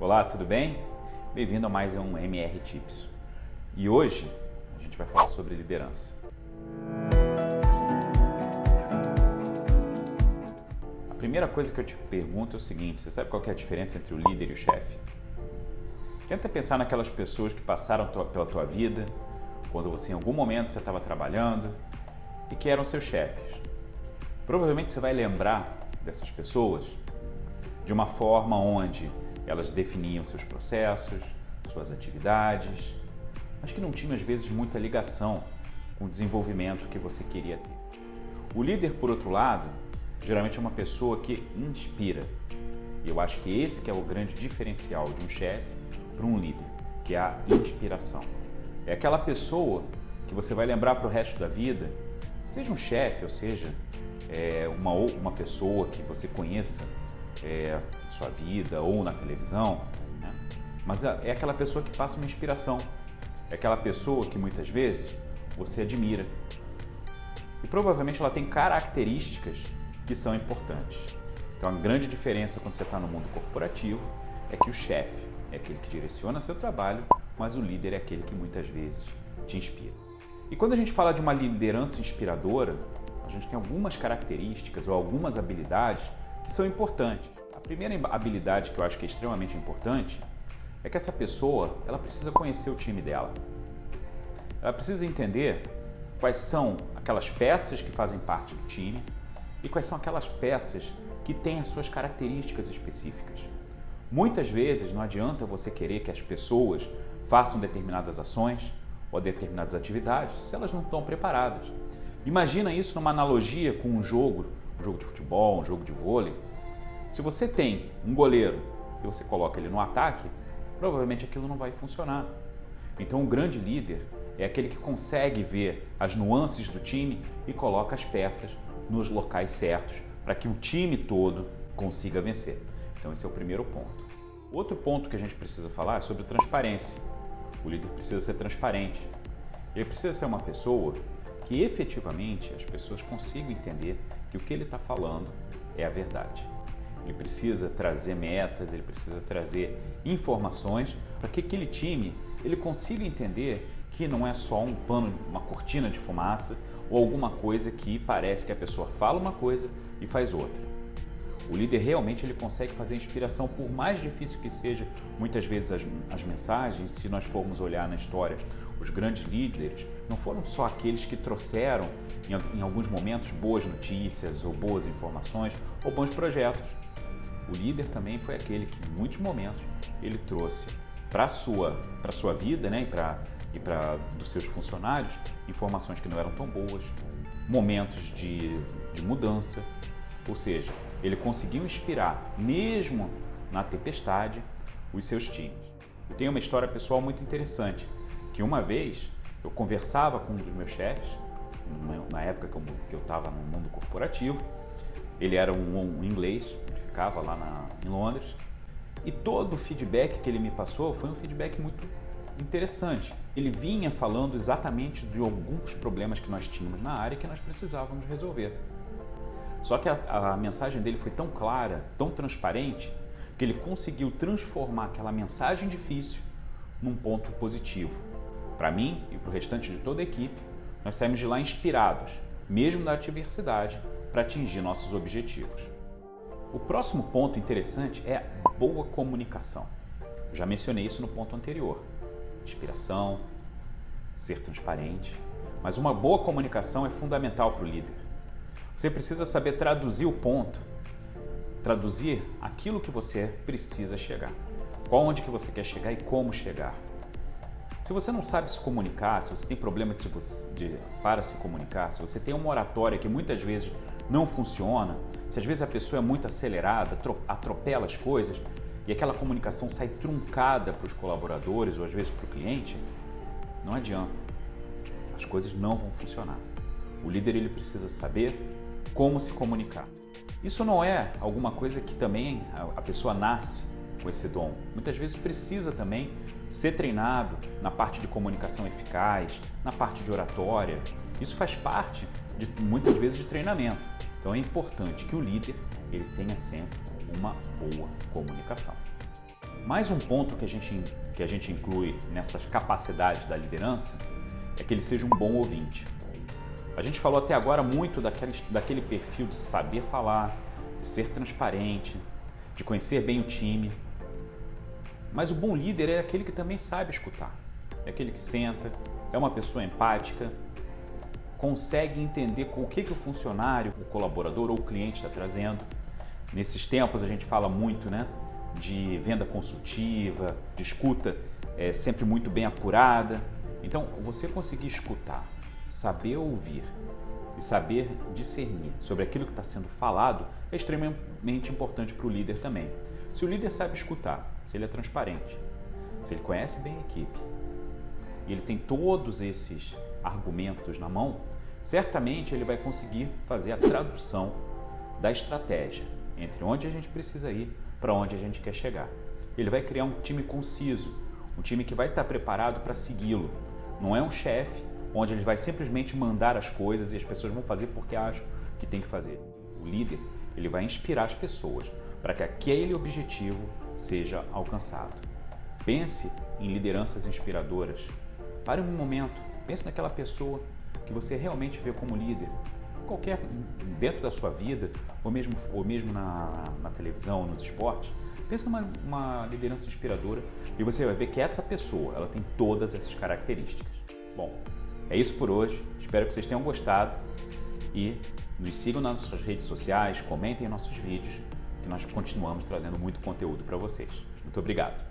Olá, tudo bem? Bem-vindo a mais um MR Tips. E hoje a gente vai falar sobre liderança. A primeira coisa que eu te pergunto é o seguinte: você sabe qual que é a diferença entre o líder e o chefe? Tenta pensar naquelas pessoas que passaram pela tua vida, quando você em algum momento você estava trabalhando e que eram seus chefes. Provavelmente você vai lembrar dessas pessoas de uma forma onde elas definiam seus processos, suas atividades, mas que não tinham às vezes muita ligação com o desenvolvimento que você queria ter. O líder, por outro lado, geralmente é uma pessoa que inspira. E eu acho que esse que é o grande diferencial de um chefe para um líder, que é a inspiração. É aquela pessoa que você vai lembrar para o resto da vida, seja um chefe, ou seja, uma pessoa que você conheça na sua vida ou na televisão, né? Mas é aquela pessoa que passa uma inspiração, é aquela pessoa que muitas vezes você admira. E provavelmente ela tem características que são importantes. Então a grande diferença quando você está no mundo corporativo é que o chefe é aquele que direciona seu trabalho, mas o líder é aquele que muitas vezes te inspira. E quando a gente fala de uma liderança inspiradora, a gente tem algumas características ou algumas habilidades que são importantes. A primeira habilidade que eu acho que é extremamente importante é que essa pessoa ela precisa conhecer o time dela. Ela precisa entender quais são aquelas peças que fazem parte do time e quais são aquelas peças que têm as suas características específicas. Muitas vezes não adianta você querer que as pessoas façam determinadas ações ou determinadas atividades se elas não estão preparadas. Imagina isso numa analogia com um jogo de futebol, um jogo de vôlei. Se você tem um goleiro e você coloca ele no ataque, provavelmente aquilo não vai funcionar. Então, o grande líder é aquele que consegue ver as nuances do time e coloca as peças nos locais certos para que o time todo consiga vencer. Então, esse é o primeiro ponto. Outro ponto que a gente precisa falar é sobre transparência. O líder precisa ser transparente. Ele precisa ser uma pessoa que efetivamente as pessoas consigam entender que o que ele está falando é a verdade. Ele precisa trazer metas, ele precisa trazer informações para que aquele time ele consiga entender que não é só um pano, uma cortina de fumaça ou alguma coisa que parece que a pessoa fala uma coisa e faz outra. O líder realmente ele consegue fazer inspiração, por mais difícil que seja muitas vezes as mensagens. Se nós formos olhar na história, os grandes líderes não foram só aqueles que trouxeram em alguns momentos boas notícias ou boas informações ou bons projetos. O líder também foi aquele que em muitos momentos ele trouxe para a sua vida, né, e para dos seus funcionários informações que não eram tão boas, momentos de mudança, ou seja, ele conseguiu inspirar, mesmo na tempestade, os seus times. Eu tenho uma história pessoal muito interessante, que uma vez eu conversava com um dos meus chefes, na época que eu estava no mundo corporativo. Ele era um inglês, ele ficava lá em Londres, e todo o feedback que ele me passou foi um feedback muito interessante. Ele vinha falando exatamente de alguns problemas que nós tínhamos na área que nós precisávamos resolver. Só que a mensagem dele foi tão clara, tão transparente, que ele conseguiu transformar aquela mensagem difícil num ponto positivo. Para mim e para o restante de toda a equipe, nós saímos de lá inspirados, mesmo da adversidade, para atingir nossos objetivos. O próximo ponto interessante é a boa comunicação. Eu já mencionei isso no ponto anterior. Inspiração, ser transparente, mas uma boa comunicação é fundamental para o líder. Você precisa saber traduzir o ponto, traduzir aquilo que você precisa chegar, onde que você quer chegar e como chegar. Se você não sabe se comunicar, se você tem problema para se comunicar, se você tem uma oratória que muitas vezes não funciona, se às vezes a pessoa é muito acelerada, atropela as coisas e aquela comunicação sai truncada para os colaboradores ou às vezes para o cliente, não adianta, as coisas não vão funcionar. O líder ele precisa saber como se comunicar. Isso não é alguma coisa que também a pessoa nasce com esse dom. Muitas vezes precisa também ser treinado na parte de comunicação eficaz, na parte de oratória. Isso faz parte muitas vezes de treinamento. Então é importante que o líder ele tenha sempre uma boa comunicação. Mais um ponto que a gente inclui nessas capacidades da liderança é que ele seja um bom ouvinte. A gente falou até agora muito daquele perfil de saber falar, de ser transparente, de conhecer bem o time. Mas o bom líder é aquele que também sabe escutar. É aquele que senta, é uma pessoa empática, consegue entender o que o funcionário, o colaborador ou o cliente está trazendo. Nesses tempos a gente fala muito, né, de venda consultiva, de escuta sempre muito bem apurada. Então, você conseguir escutar, saber ouvir e saber discernir sobre aquilo que está sendo falado é extremamente importante para o líder também. Se o líder sabe escutar, se ele é transparente, se ele conhece bem a equipe e ele tem todos esses argumentos na mão, certamente ele vai conseguir fazer a tradução da estratégia entre onde a gente precisa ir para onde a gente quer chegar. Ele vai criar um time conciso, um time que vai estar preparado para segui-lo. Não é um chefe onde ele vai simplesmente mandar as coisas e as pessoas vão fazer porque acham que tem que fazer. O líder, ele vai inspirar as pessoas para que aquele objetivo seja alcançado. Pense em lideranças inspiradoras. Pare um momento, pense naquela pessoa que você realmente vê como líder, dentro da sua vida, ou mesmo na televisão, nos esportes. Pense numa liderança inspiradora e você vai ver que essa pessoa, ela tem todas essas características. Bom, é isso por hoje. Espero que vocês tenham gostado e nos sigam nas nossas redes sociais, comentem nossos vídeos, que nós continuamos trazendo muito conteúdo para vocês. Muito obrigado.